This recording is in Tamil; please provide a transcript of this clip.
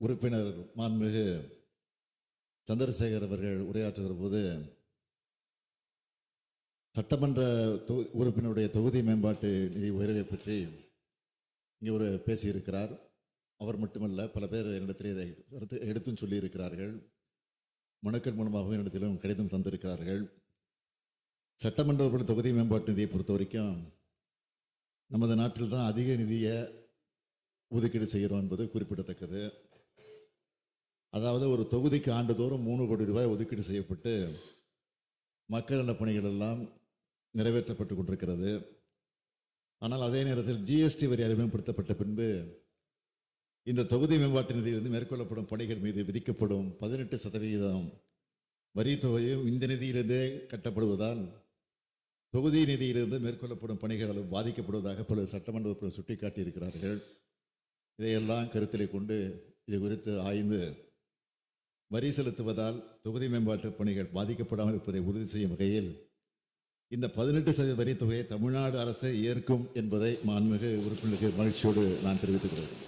உறுப்பினர் மாண்புமிகு சந்திரசேகர் அவர்கள் உரையாற்றுகிற போது சட்டமன்ற உறுப்பினருடைய தொகுதி மேம்பாட்டு நிதி உயர்வை பற்றி இங்கே ஒரு பேசியிருக்கிறார். அவர் மட்டுமல்ல, பல பேர் என்னிடத்தில் இதை எடுத்தும் சொல்லியிருக்கிறார்கள். மனுக்கள் மூலமாகவும் என்னிடத்திலும் கடிதம் தந்திருக்கிறார்கள். சட்டமன்ற உறுப்பினர் தொகுதி மேம்பாட்டு நிதியை பொறுத்த வரைக்கும் நமது நாட்டில் தான் அதிக நிதியை ஒதுக்கீடு செய்கிறோம் என்பது குறிப்பிடத்தக்கது. அதாவது ஒரு தொகுதிக்கு ஆண்டுதோறும் 3 கோடி ரூபாய் ஒதுக்கீடு செய்யப்பட்டு மக்கள் நல பணிகள் எல்லாம் நிறைவேற்றப்பட்டு கொண்டிருக்கிறது. ஆனால் அதே நேரத்தில் ஜிஎஸ்டி வரி அறிமுகப்படுத்தப்பட்ட பின்பு இந்த தொகுதி மேம்பாட்டு நிதியிலிருந்து மேற்கொள்ளப்படும் பணிகள் மீது விதிக்கப்படும் 18% வரி தொகையும் இந்த நிதியிலிருந்தே கட்டப்படுவதால் தொகுதி நிதியிலிருந்து மேற்கொள்ளப்படும் பணிகள் பாதிக்கப்படுவதாக பல சட்டமன்ற உறுப்பினர் சுட்டிக்காட்டியிருக்கிறார்கள். இதையெல்லாம் கருத்திலே கொண்டு இது குறித்து ஆய்ந்து வரி செலுத்துவதால் தொகுதி மேம்பாட்டு பணிகள் பாதிக்கப்படாமல் இருப்பதை உறுதி செய்யும் வகையில் இந்த 18% வரி தொகையை தமிழ்நாடு அரசு ஏற்கும் என்பதை மாண்புமிகு உறுப்பினருக்கு மகிழ்ச்சியோடு நான் தெரிவித்துக் கொள்கிறேன்.